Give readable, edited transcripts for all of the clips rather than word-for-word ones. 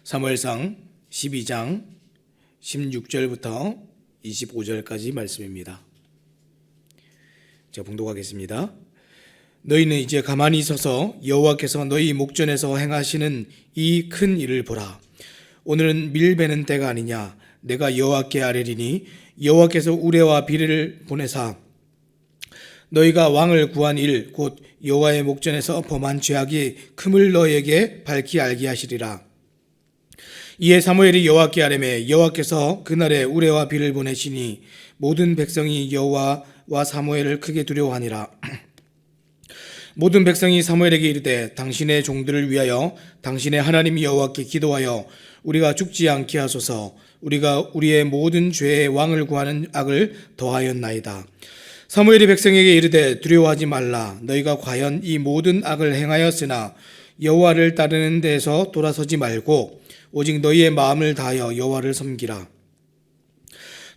사무엘상 12장 16절부터 25절까지 말씀입니다. 제가 봉독하겠습니다. 너희는 이제 가만히 있어서 여호와께서 너희 목전에서 행하시는 이 큰 일을 보라. 오늘은 밀 베는 때가 아니냐. 내가 여호와께 아뢰리니 여호와께서 우레와 비를 보내사 너희가 왕을 구한 일 곧 여호와의 목전에서 범한 죄악이 큼을 너희에게 밝히 알게 하시리라. 이에 사무엘이 여호와께 아뢰매 여호와께서 그날에 우레와 비를 보내시니 모든 백성이 여호와와 사무엘을 크게 두려워하니라. 모든 백성이 사무엘에게 이르되 당신의 종들을 위하여 당신의 하나님 여호와께 기도하여 우리가 죽지 않게 하소서. 우리가 우리의 모든 죄의 왕을 구하는 악을 더하였나이다. 사무엘이 백성에게 이르되 두려워하지 말라. 너희가 과연 이 모든 악을 행하였으나 여호와를 따르는 데에서 돌아서지 말고 오직 너희의 마음을 다하여 여호와를 섬기라.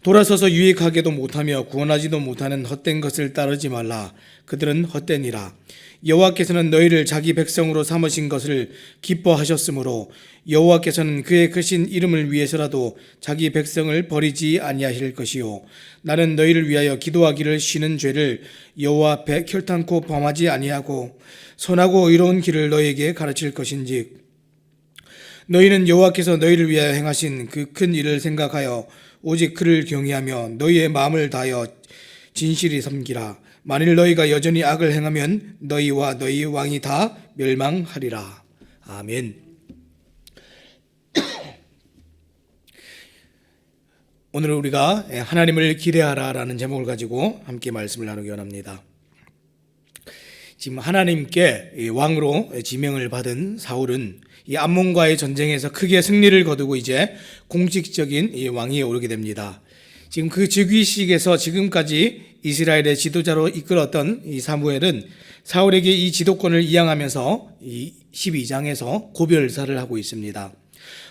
돌아서서 유익하게도 못하며 구원하지도 못하는 헛된 것을 따르지 말라. 그들은 헛되니라. 여호와께서는 너희를 자기 백성으로 삼으신 것을 기뻐하셨으므로 여호와께서는 그의 크신 이름을 위해서라도 자기 백성을 버리지 아니하실 것이요 나는 너희를 위하여 기도하기를 쉬는 죄를 여호와 앞에 결탄코 범하지 아니하고 선하고 의로운 길을 너희에게 가르칠 것인즉 너희는 여호와께서 너희를 위하여 행하신 그 큰 일을 생각하여 오직 그를 경외하며 너희의 마음을 다하여 진실히 섬기라. 만일 너희가 여전히 악을 행하면 너희와 너희 왕이 다 멸망하리라. 아멘. 오늘 우리가 하나님을 기대하라라는 제목을 가지고 함께 말씀을 나누기 원합니다. 지금 하나님께 왕으로 지명을 받은 사울은 이 암몬과의 전쟁에서 크게 승리를 거두고 이제 공식적인 이 왕위에 오르게 됩니다. 지금 그 즉위식에서 지금까지 이스라엘의 지도자로 이끌었던 이 사무엘은 사울에게 이 지도권을 이양하면서 이 12장에서 고별사를 하고 있습니다.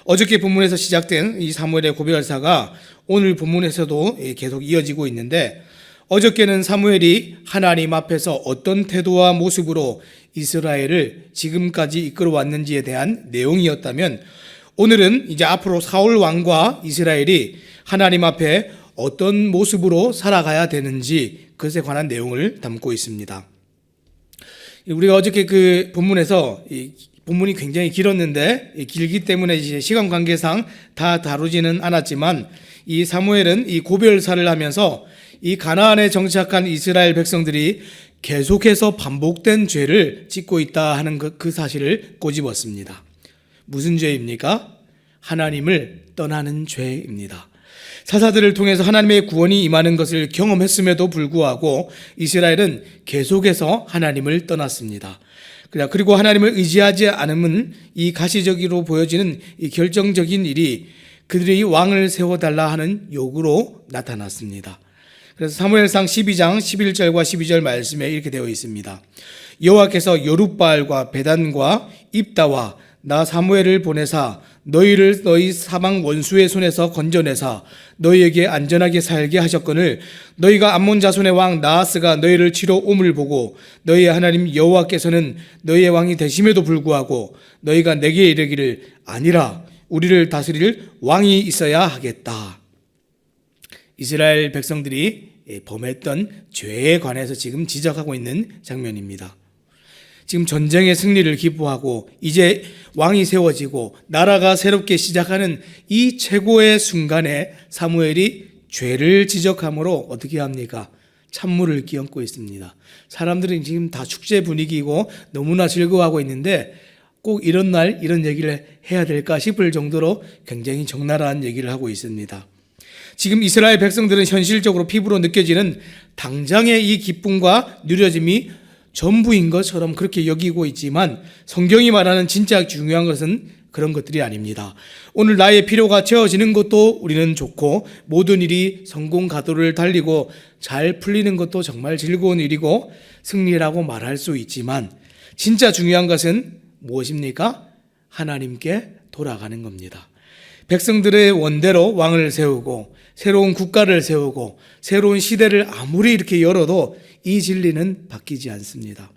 어저께 본문에서 시작된 이 사무엘의 고별사가 오늘 본문에서도 계속 이어지고 있는데 어저께는 사무엘이 하나님 앞에서 어떤 태도와 모습으로 이스라엘을 지금까지 이끌어 왔는지에 대한 내용이었다면 오늘은 이제 앞으로 사울 왕과 이스라엘이 하나님 앞에 어떤 모습으로 살아가야 되는지 그것에 관한 내용을 담고 있습니다. 우리가 어저께 그 본문에서 이 본문이 굉장히 길었는데 길기 때문에 이제 시간 관계상 다 다루지는 않았지만 이 사무엘은 이 고별사를 하면서 이 가나안에 정착한 이스라엘 백성들이 계속해서 반복된 죄를 짓고 있다 하는 그 사실을 꼬집었습니다. 무슨 죄입니까? 하나님을 떠나는 죄입니다. 사사들을 통해서 하나님의 구원이 임하는 것을 경험했음에도 불구하고 이스라엘은 계속해서 하나님을 떠났습니다. 그리고 하나님을 의지하지 않으면 이 가시적으로 보여지는 이 결정적인 일이 그들이 왕을 세워달라 하는 요구로 나타났습니다. 그래서 사무엘상 12장 11절과 12절 말씀에 이렇게 되어 있습니다. 여호와께서 여룻바알과 베단과 입다와 나 사무엘을 보내사 너희를 너희 사방 원수의 손에서 건져내사 너희에게 안전하게 살게 하셨거늘 너희가 암몬 자손의 왕 나하스가 너희를 치러 옴을 보고 너희의 하나님 여호와께서는 너희의 왕이 되심에도 불구하고 너희가 내게 이르기를 아니라 우리를 다스릴 왕이 있어야 하겠다. 이스라엘 백성들이 범했던 죄에 관해서 지금 지적하고 있는 장면입니다. 지금 전쟁의 승리를 기뻐하고 이제 왕이 세워지고 나라가 새롭게 시작하는 이 최고의 순간에 사무엘이 죄를 지적함으로 어떻게 합니까? 찬물을 끼얹고 있습니다. 사람들은 지금 다 축제 분위기고 너무나 즐거워하고 있는데 꼭 이런 날 이런 얘기를 해야 될까 싶을 정도로 굉장히 적나라한 얘기를 하고 있습니다. 지금 이스라엘 백성들은 현실적으로 피부로 느껴지는 당장의 이 기쁨과 누려짐이 전부인 것처럼 그렇게 여기고 있지만 성경이 말하는 진짜 중요한 것은 그런 것들이 아닙니다. 오늘 나의 필요가 채워지는 것도 우리는 좋고 모든 일이 성공 가도를 달리고 잘 풀리는 것도 정말 즐거운 일이고 승리라고 말할 수 있지만 진짜 중요한 것은 무엇입니까? 하나님께 돌아가는 겁니다. 백성들의 원대로 왕을 세우고 새로운 국가를 세우고 새로운 시대를 아무리 이렇게 열어도 이 진리는 바뀌지 않습니다.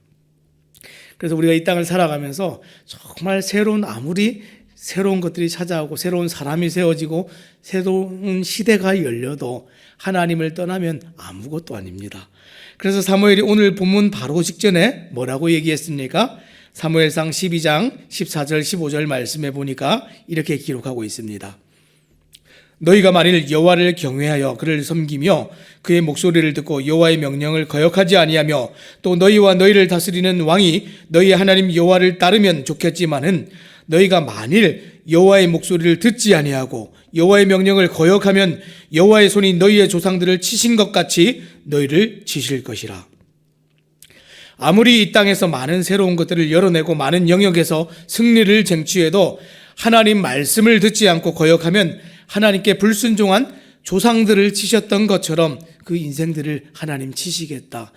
그래서 우리가 이 땅을 살아가면서 정말 새로운 아무리 새로운 것들이 찾아오고 새로운 사람이 세워지고 새로운 시대가 열려도 하나님을 떠나면 아무것도 아닙니다. 그래서 사무엘이 오늘 본문 바로 직전에 뭐라고 얘기했습니까? 사무엘상 12장 14절 15절 말씀에 보니까 이렇게 기록하고 있습니다. 너희가 만일 여호와를 경외하여 그를 섬기며 그의 목소리를 듣고 여호와의 명령을 거역하지 아니하며 또 너희와 너희를 다스리는 왕이 너희 하나님 여호와를 따르면 좋겠지만은 너희가 만일 여호와의 목소리를 듣지 아니하고 여호와의 명령을 거역하면 여호와의 손이 너희의 조상들을 치신 것 같이 너희를 치실 것이라. 아무리 이 땅에서 많은 새로운 것들을 열어내고 많은 영역에서 승리를 쟁취해도 하나님 말씀을 듣지 않고 거역하면 하나님께 불순종한 조상들을 치셨던 것처럼 그 인생들을 하나님 치시겠다.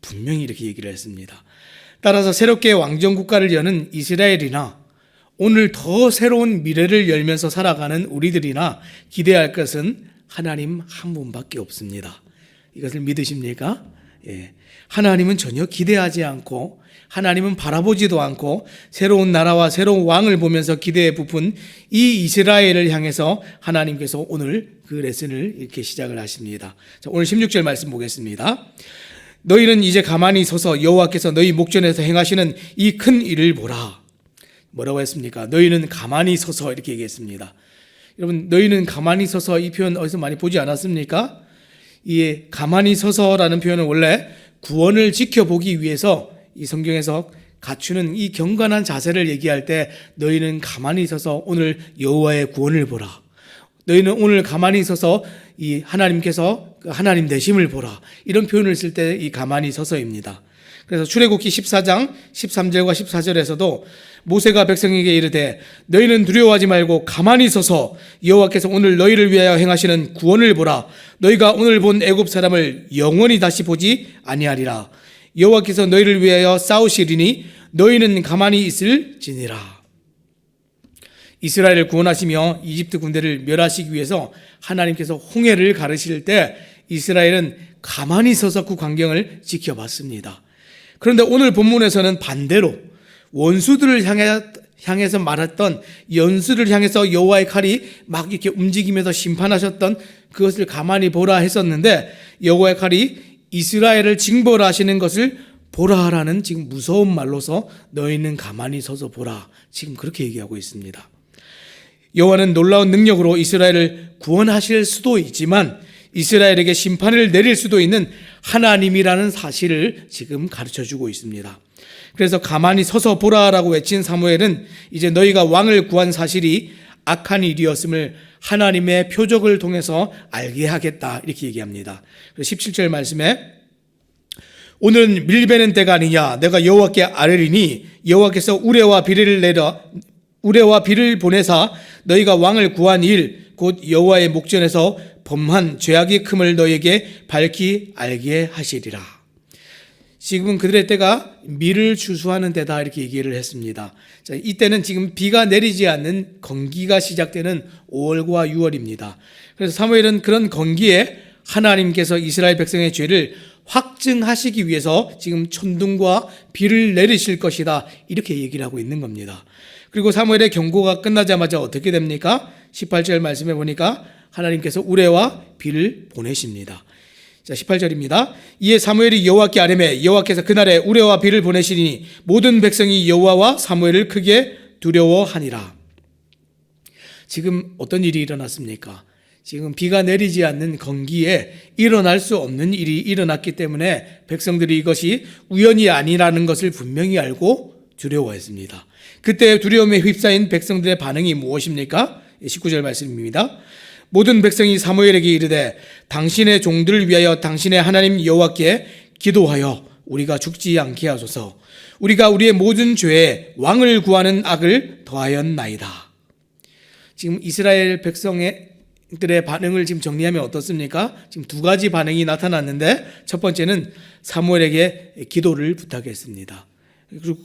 분명히 이렇게 얘기를 했습니다. 따라서 새롭게 왕정국가를 여는 이스라엘이나 오늘 더 새로운 미래를 열면서 살아가는 우리들이나 기대할 것은 하나님 한 분밖에 없습니다. 이것을 믿으십니까? 예. 하나님은 전혀 기대하지 않고 하나님은 바라보지도 않고 새로운 나라와 새로운 왕을 보면서 기대에 부푼 이 이스라엘을 향해서 하나님께서 오늘 그 레슨을 이렇게 시작을 하십니다. 자, 오늘 16절 말씀 보겠습니다. 너희는 이제 가만히 서서 여호와께서 너희 목전에서 행하시는 이 큰 일을 보라. 뭐라고 했습니까? 너희는 가만히 서서 이렇게 얘기했습니다. 여러분, 너희는 가만히 서서 이 표현 어디서 많이 보지 않았습니까? 이 가만히 서서라는 표현은 원래 구원을 지켜보기 위해서 이 성경에서 갖추는 이 경건한 자세를 얘기할 때 너희는 가만히 서서 오늘 여호와의 구원을 보라. 너희는 오늘 가만히 서서 이 하나님께서 하나님 되심을 보라. 이런 표현을 쓸 때 이 가만히 서서입니다. 그래서 출애굽기 14장 13절과 14절에서도 모세가 백성에게 이르되 너희는 두려워하지 말고 가만히 서서 여호와께서 오늘 너희를 위하여 행하시는 구원을 보라. 너희가 오늘 본 애굽 사람을 영원히 다시 보지 아니하리라. 여호와께서 너희를 위하여 싸우시리니 너희는 가만히 있을지니라. 이스라엘을 구원하시며 이집트 군대를 멸하시기 위해서 하나님께서 홍해를 가르실 때 이스라엘은 가만히 서서 그 광경을 지켜봤습니다. 그런데 오늘 본문에서는 반대로 원수들을 향해서 말했던 연수를 향해서 여호와의 칼이 막 이렇게 움직이면서 심판하셨던 그것을 가만히 보라 했었는데 여호와의 칼이 이스라엘을 징벌하시는 것을 보라라는 지금 무서운 말로서 너희는 가만히 서서 보라. 지금 그렇게 얘기하고 있습니다. 여호와는 놀라운 능력으로 이스라엘을 구원하실 수도 있지만 이스라엘에게 심판을 내릴 수도 있는 하나님이라는 사실을 지금 가르쳐주고 있습니다. 그래서 가만히 서서 보라라고 외친 사무엘은 이제 너희가 왕을 구한 사실이 악한 일이었음을 하나님의 표적을 통해서 알게 하겠다 이렇게 얘기합니다. 17절 말씀에 오늘은 밀베는 때가 아니냐 내가 여호와께 아뢰리니 여호와께서 우레와 비를 보내사 너희가 왕을 구한 일 곧 여호와의 목전에서 범한 죄악의 큼을 너희에게 밝히 알게 하시리라. 지금은 그들의 때가 밀을 추수하는 때다 이렇게 얘기를 했습니다. 자, 이때는 지금 비가 내리지 않는 건기가 시작되는 5월과 6월입니다. 그래서 사무엘은 그런 건기에 하나님께서 이스라엘 백성의 죄를 확증하시기 위해서 지금 천둥과 비를 내리실 것이다 이렇게 얘기를 하고 있는 겁니다. 그리고 사무엘의 경고가 끝나자마자 어떻게 됩니까? 18절 말씀에 보니까 하나님께서 우레와 비를 보내십니다. 자, 18절입니다. 이에 사무엘이 여호와께 아뢰매 여호와께서 그날에 우레와 비를 보내시니 모든 백성이 여호와와 사무엘을 크게 두려워하니라. 지금 어떤 일이 일어났습니까? 지금 비가 내리지 않는 건기에 일어날 수 없는 일이 일어났기 때문에 백성들이 이것이 우연이 아니라는 것을 분명히 알고 두려워했습니다. 그때 두려움에 휩싸인 백성들의 반응이 무엇입니까? 19절 말씀입니다. 모든 백성이 사무엘에게 이르되 당신의 종들을 위하여 당신의 하나님 여호와께 기도하여 우리가 죽지 않게 하소서. 우리가 우리의 모든 죄에 왕을 구하는 악을 더하였나이다. 지금 이스라엘 백성들의 반응을 지금 정리하면 어떻습니까? 지금 두 가지 반응이 나타났는데 첫 번째는 사무엘에게 기도를 부탁했습니다.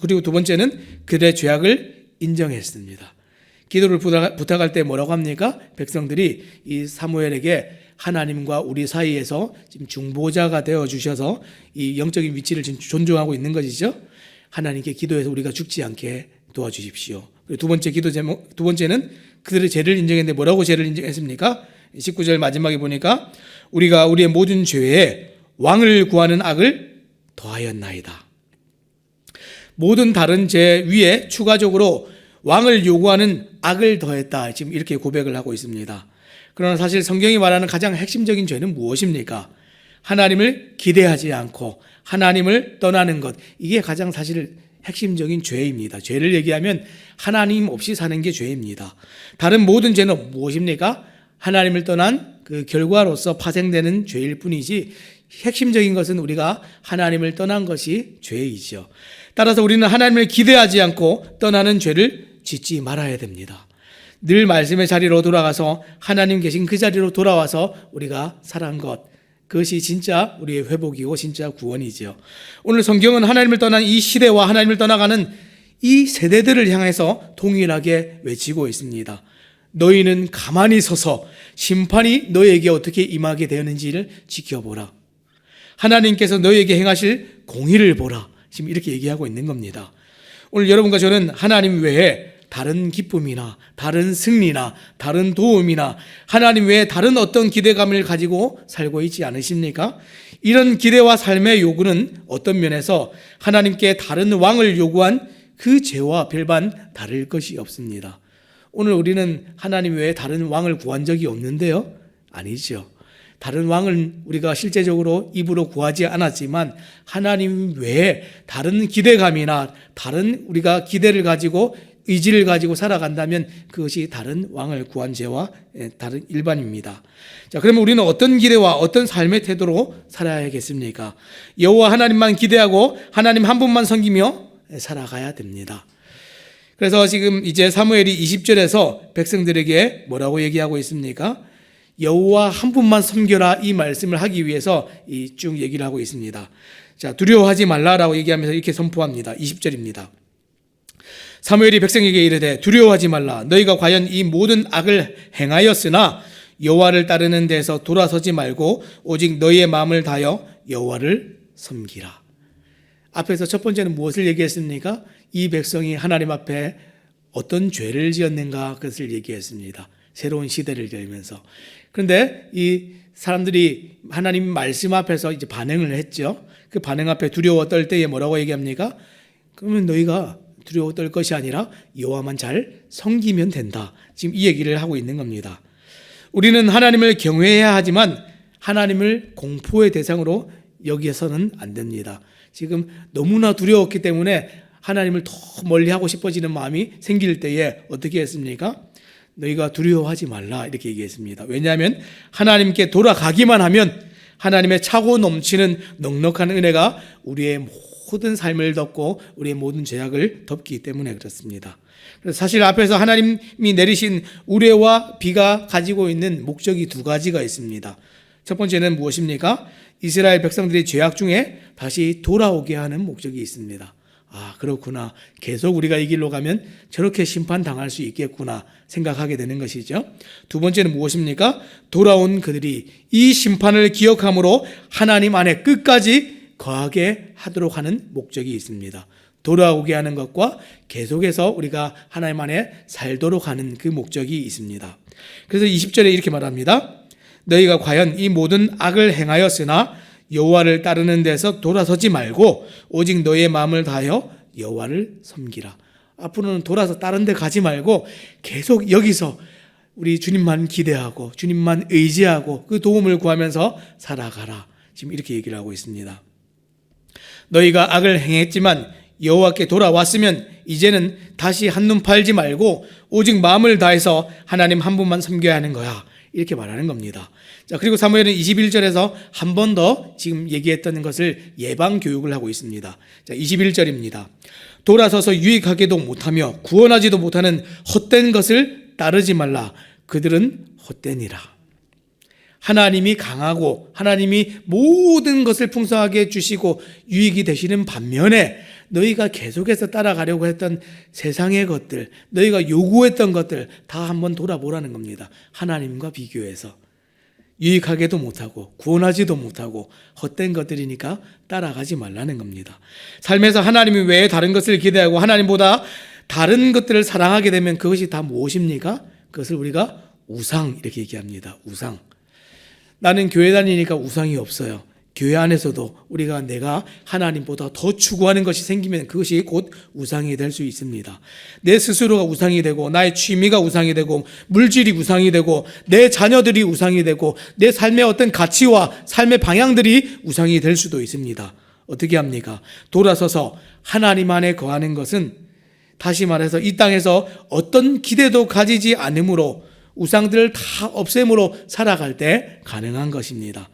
그리고 두 번째는 그들의 죄악을 인정했습니다. 기도를 부탁할 때 뭐라고 합니까? 백성들이 이 사무엘에게 하나님과 우리 사이에서 지금 중보자가 되어 주셔서 이 영적인 위치를 지금 존중하고 있는 것이죠. 하나님께 기도해서 우리가 죽지 않게 도와주십시오. 그리고 두 번째 기도 제목, 두 번째는 그들의 죄를 인정했는데 뭐라고 죄를 인정했습니까? 19절 마지막에 보니까 우리가 우리의 모든 죄에 왕을 구하는 악을 더하였나이다. 모든 다른 죄 위에 추가적으로 왕을 요구하는 악을 더했다. 지금 이렇게 고백을 하고 있습니다. 그러나 사실 성경이 말하는 가장 핵심적인 죄는 무엇입니까? 하나님을 기대하지 않고 하나님을 떠나는 것. 이게 가장 사실 핵심적인 죄입니다. 죄를 얘기하면 하나님 없이 사는 게 죄입니다. 다른 모든 죄는 무엇입니까? 하나님을 떠난 그 결과로서 파생되는 죄일 뿐이지 핵심적인 것은 우리가 하나님을 떠난 것이 죄이죠. 따라서 우리는 하나님을 기대하지 않고 떠나는 죄를 짓지 말아야 됩니다. 늘 말씀의 자리로 돌아가서 하나님 계신 그 자리로 돌아와서 우리가 살아간 것, 그것이 진짜 우리의 회복이고 진짜 구원이지요. 오늘 성경은 하나님을 떠난 이 시대와 하나님을 떠나가는 이 세대들을 향해서 동일하게 외치고 있습니다. 너희는 가만히 서서 심판이 너희에게 어떻게 임하게 되었는지를 지켜보라. 하나님께서 너희에게 행하실 공의를 보라. 지금 이렇게 얘기하고 있는 겁니다. 오늘 여러분과 저는 하나님 외에 다른 기쁨이나 다른 승리나 다른 도움이나 하나님 외에 다른 어떤 기대감을 가지고 살고 있지 않으십니까? 이런 기대와 삶의 요구는 어떤 면에서 하나님께 다른 왕을 요구한 그 죄와 별반 다를 것이 없습니다. 오늘 우리는 하나님 외에 다른 왕을 구한 적이 없는데요? 아니죠. 다른 왕을 우리가 실제적으로 입으로 구하지 않았지만 하나님 외에 다른 기대감이나 다른 우리가 기대를 가지고 의지를 가지고 살아간다면 그것이 다른 왕을 구한 죄와 다른 일반입니다. 자, 그러면 우리는 어떤 기대와 어떤 삶의 태도로 살아야겠습니까? 여호와 하나님만 기대하고 하나님 한 분만 섬기며 살아가야 됩니다. 그래서 지금 이제 사무엘이 20절에서 백성들에게 뭐라고 얘기하고 있습니까? 여호와 한 분만 섬겨라, 이 말씀을 하기 위해서 쭉 얘기를 하고 있습니다. 자, 두려워하지 말라라고 얘기하면서 이렇게 선포합니다. 20절입니다. 사무엘이 백성에게 이르되 두려워하지 말라. 너희가 과연 이 모든 악을 행하였으나 여호와를 따르는 데서 돌아서지 말고 오직 너희의 마음을 다하여 여호와를 섬기라. 앞에서 첫 번째는 무엇을 얘기했습니까? 이 백성이 하나님 앞에 어떤 죄를 지었는가, 그것을 얘기했습니다. 새로운 시대를 열면서. 그런데 이 사람들이 하나님 말씀 앞에서 이제 반응을 했죠. 그 반응 앞에 두려워 떨 때에 뭐라고 얘기합니까? 그러면 너희가 두려워 떨 것이 아니라 여호와만 잘 섬기면 된다. 지금 이 얘기를 하고 있는 겁니다. 우리는 하나님을 경외해야 하지만 하나님을 공포의 대상으로 여기서는 안 됩니다. 지금 너무나 두려웠기 때문에 하나님을 더 멀리하고 싶어지는 마음이 생길 때에 어떻게 했습니까? 너희가 두려워하지 말라, 이렇게 얘기했습니다. 왜냐하면 하나님께 돌아가기만 하면 하나님의 차고 넘치는 넉넉한 은혜가 우리의 모든 삶을 덮고 우리의 모든 죄악을 덮기 때문에 그렇습니다. 그래서 사실 앞에서 하나님이 내리신 우레와 비가 가지고 있는 목적이 두 가지가 있습니다. 첫 번째는 무엇입니까? 이스라엘 백성들이 죄악 중에 다시 돌아오게 하는 목적이 있습니다. 아, 그렇구나. 계속 우리가 이 길로 가면 저렇게 심판당할 수 있겠구나 생각하게 되는 것이죠. 두 번째는 무엇입니까? 돌아온 그들이 이 심판을 기억함으로 하나님 안에 끝까지 거하게 하도록 하는 목적이 있습니다. 돌아오게 하는 것과 계속해서 우리가 하나님 안에 살도록 하는 그 목적이 있습니다. 그래서 20절에 이렇게 말합니다. 너희가 과연 이 모든 악을 행하였으나 여호와를 따르는 데서 돌아서지 말고 오직 너희의 마음을 다하여 여호와를 섬기라. 앞으로는 돌아서 다른 데 가지 말고 계속 여기서 우리 주님만 기대하고 주님만 의지하고 그 도움을 구하면서 살아가라. 지금 이렇게 얘기를 하고 있습니다. 너희가 악을 행했지만 여호와께 돌아왔으면 이제는 다시 한눈 팔지 말고 오직 마음을 다해서 하나님 한 분만 섬겨야 하는 거야. 이렇게 말하는 겁니다. 자, 그리고 사무엘은 21절에서 한 번 더 지금 얘기했던 것을 예방 교육을 하고 있습니다. 자, 21절입니다. 돌아서서 유익하게도 못하며 구원하지도 못하는 헛된 것을 따르지 말라. 그들은 헛되니라. 하나님이 강하고 하나님이 모든 것을 풍성하게 주시고 유익이 되시는 반면에 너희가 계속해서 따라가려고 했던 세상의 것들, 너희가 요구했던 것들 다 한번 돌아보라는 겁니다. 하나님과 비교해서 유익하게도 못하고 구원하지도 못하고 헛된 것들이니까 따라가지 말라는 겁니다. 삶에서 하나님 외에 다른 것을 기대하고 하나님보다 다른 것들을 사랑하게 되면 그것이 다 무엇입니까? 그것을 우리가 우상 이렇게 얘기합니다. 우상. 나는 교회 다니니까 우상이 없어요. 교회 안에서도 우리가 내가 하나님보다 더 추구하는 것이 생기면 그것이 곧 우상이 될 수 있습니다. 내 스스로가 우상이 되고 나의 취미가 우상이 되고 물질이 우상이 되고 내 자녀들이 우상이 되고 내 삶의 어떤 가치와 삶의 방향들이 우상이 될 수도 있습니다. 어떻게 합니까? 돌아서서 하나님 안에 거하는 것은 다시 말해서 이 땅에서 어떤 기대도 가지지 않으므로 우상들을 다 없앰으로 살아갈 때 가능한 것입니다.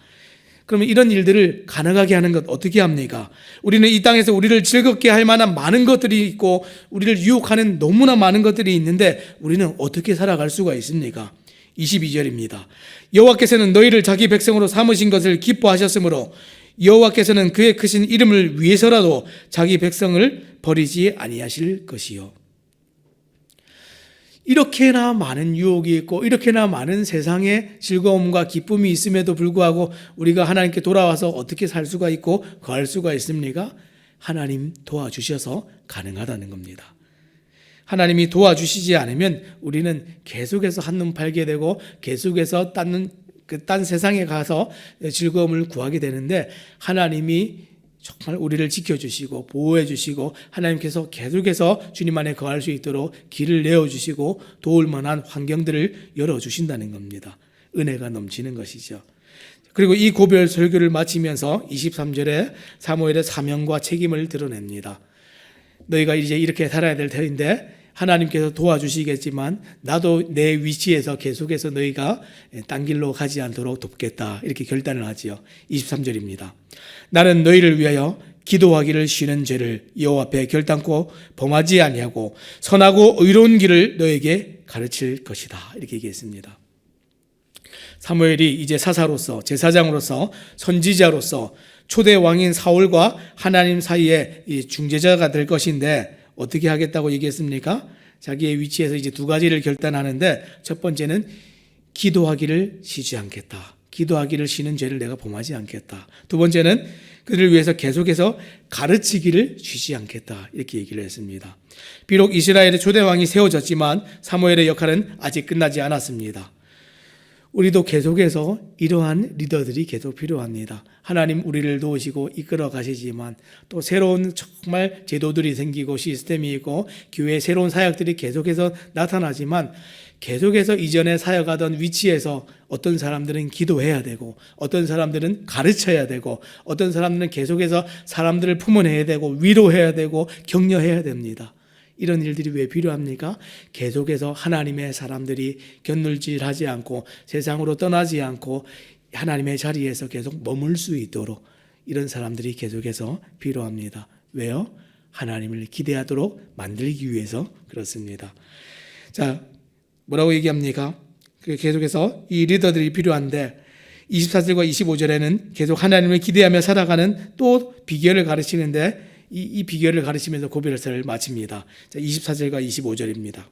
그러면 이런 일들을 가능하게 하는 것 어떻게 합니까? 우리는 이 땅에서 우리를 즐겁게 할 만한 많은 것들이 있고 우리를 유혹하는 너무나 많은 것들이 있는데 우리는 어떻게 살아갈 수가 있습니까? 22절입니다. 여호와께서는 너희를 자기 백성으로 삼으신 것을 기뻐하셨으므로 여호와께서는 그의 크신 이름을 위해서라도 자기 백성을 버리지 아니하실 것이요. 이렇게나 많은 유혹이 있고 이렇게나 많은 세상의 즐거움과 기쁨이 있음에도 불구하고 우리가 하나님께 돌아와서 어떻게 살 수가 있고 거할 수가 있습니까? 하나님 도와주셔서 가능하다는 겁니다. 하나님이 도와주시지 않으면 우리는 계속해서 한눈 팔게 되고 계속해서 딴 세상에 가서 즐거움을 구하게 되는데 하나님이 정말 우리를 지켜주시고 보호해주시고 하나님께서 계속해서 주님 안에 거할 수 있도록 길을 내어주시고 도울 만한 환경들을 열어주신다는 겁니다. 은혜가 넘치는 것이죠. 그리고 이 고별 설교를 마치면서 23절에 사무엘의 사명과 책임을 드러냅니다. 너희가 이제 이렇게 살아야 될 터인데 하나님께서 도와주시겠지만 나도 내 위치에서 계속해서 너희가 딴 길로 가지 않도록 돕겠다 이렇게 결단을 하지요. 23절입니다. 나는 너희를 위하여 기도하기를 쉬는 죄를 여호와 앞에 결단코 범하지 아니하고 선하고 의로운 길을 너에게 가르칠 것이다 이렇게 얘기했습니다. 사무엘이 이제 사사로서 제사장으로서 선지자로서 초대 왕인 사울과 하나님 사이에 중재자가 될 것인데 어떻게 하겠다고 얘기했습니까? 자기의 위치에서 이제 두 가지를 결단하는데 첫 번째는 기도하기를 쉬지 않겠다. 기도하기를 쉬는 죄를 내가 범하지 않겠다. 두 번째는 그들을 위해서 계속해서 가르치기를 쉬지 않겠다. 이렇게 얘기를 했습니다. 비록 이스라엘의 초대 왕이 세워졌지만 사무엘의 역할은 아직 끝나지 않았습니다. 우리도 계속해서 이러한 리더들이 계속 필요합니다. 하나님 우리를 도우시고 이끌어 가시지만 또 새로운 정말 제도들이 생기고 시스템이 있고 교회의 새로운 사역들이 계속해서 나타나지만 계속해서 이전에 사역하던 위치에서 어떤 사람들은 기도해야 되고 어떤 사람들은 가르쳐야 되고 어떤 사람들은 계속해서 사람들을 품어내야 되고 위로해야 되고 격려해야 됩니다. 이런 일들이 왜 필요합니까? 계속해서 하나님의 사람들이 곁눈질하지 않고 세상으로 떠나지 않고 하나님의 자리에서 계속 머물 수 있도록 이런 사람들이 계속해서 필요합니다. 왜요? 하나님을 기대하도록 만들기 위해서 그렇습니다. 자, 뭐라고 얘기합니까? 계속해서 이 리더들이 필요한데 24절과 25절에는 계속 하나님을 기대하며 살아가는 또 비결을 가르치는데 이 비결을 가르치면서 고별설을 마칩니다. 24절과 25절입니다.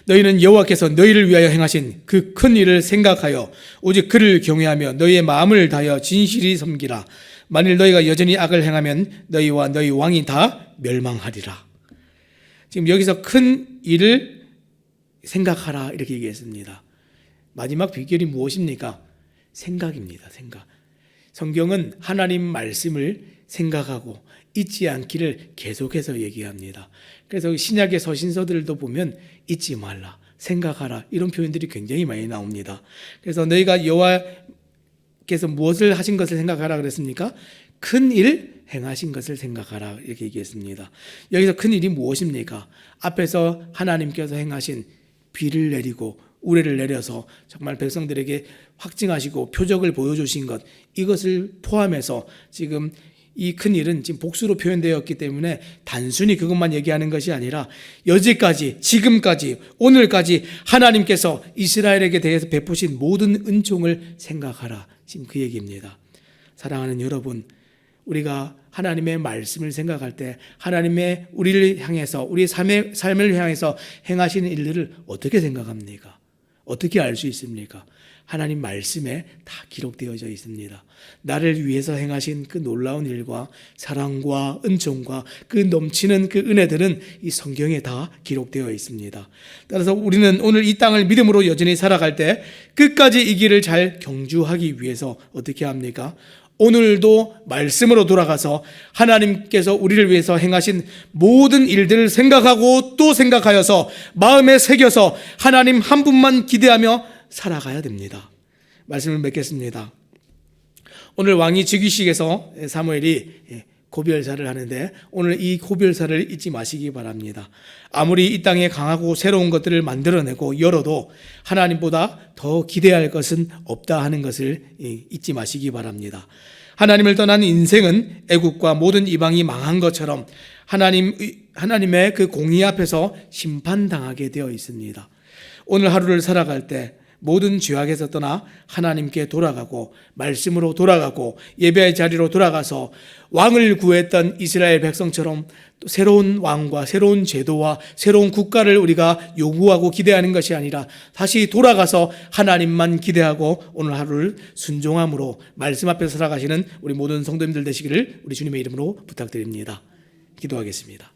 너희는 여호와께서 너희를 위하여 행하신 그 큰 일을 생각하여 오직 그를 경외하며 너희의 마음을 다하여 진실이 섬기라. 만일 너희가 여전히 악을 행하면 너희와 너희 왕이 다 멸망하리라. 지금 여기서 큰 일을 생각하라 이렇게 얘기했습니다. 마지막 비결이 무엇입니까? 생각입니다. 생각. 성경은 하나님 말씀을 생각하고 잊지 않기를 계속해서 얘기합니다. 그래서 신약의 서신서들도 보면 잊지 말라, 생각하라 이런 표현들이 굉장히 많이 나옵니다. 그래서 너희가 여호와께서 무엇을 하신 것을 생각하라 그랬습니까? 큰 일 행하신 것을 생각하라 이렇게 얘기했습니다. 여기서 큰 일이 무엇입니까? 앞에서 하나님께서 행하신 비를 내리고 우레를 내려서 정말 백성들에게 확증하시고 표적을 보여주신 것 이것을 포함해서 지금 이 큰일은 지금 복수로 표현되었기 때문에 단순히 그것만 얘기하는 것이 아니라 여지까지 지금까지 오늘까지 하나님께서 이스라엘에게 대해서 베푸신 모든 은총을 생각하라. 지금 그 얘기입니다. 사랑하는 여러분, 우리가 하나님의 말씀을 생각할 때 하나님의 우리를 향해서 우리 삶을 향해서 행하시는 일들을 어떻게 생각합니까? 어떻게 알 수 있습니까? 하나님 말씀에 다 기록되어져 있습니다. 나를 위해서 행하신 그 놀라운 일과 사랑과 은총과 그 넘치는 그 은혜들은 이 성경에 다 기록되어 있습니다. 따라서 우리는 오늘 이 땅을 믿음으로 여전히 살아갈 때 끝까지 이 길을 잘 경주하기 위해서 어떻게 합니까? 오늘도 말씀으로 돌아가서 하나님께서 우리를 위해서 행하신 모든 일들을 생각하고 또 생각하여서 마음에 새겨서 하나님 한 분만 기대하며 살아가야 됩니다. 말씀을 맺겠습니다. 오늘 왕위 즉위식에서 사무엘이 고별사를 하는데 오늘 이 고별사를 잊지 마시기 바랍니다. 아무리 이 땅에 강하고 새로운 것들을 만들어내고 열어도 하나님보다 더 기대할 것은 없다 하는 것을 잊지 마시기 바랍니다. 하나님을 떠난 인생은 애국과 모든 이방이 망한 것처럼 하나님의 그 공의 앞에서 심판당하게 되어 있습니다. 오늘 하루를 살아갈 때 모든 죄악에서 떠나 하나님께 돌아가고 말씀으로 돌아가고 예배의 자리로 돌아가서 왕을 구했던 이스라엘 백성처럼 또 새로운 왕과 새로운 제도와 새로운 국가를 우리가 요구하고 기대하는 것이 아니라 다시 돌아가서 하나님만 기대하고 오늘 하루를 순종함으로 말씀 앞에서 살아가시는 우리 모든 성도님들 되시기를 우리 주님의 이름으로 부탁드립니다. 기도하겠습니다.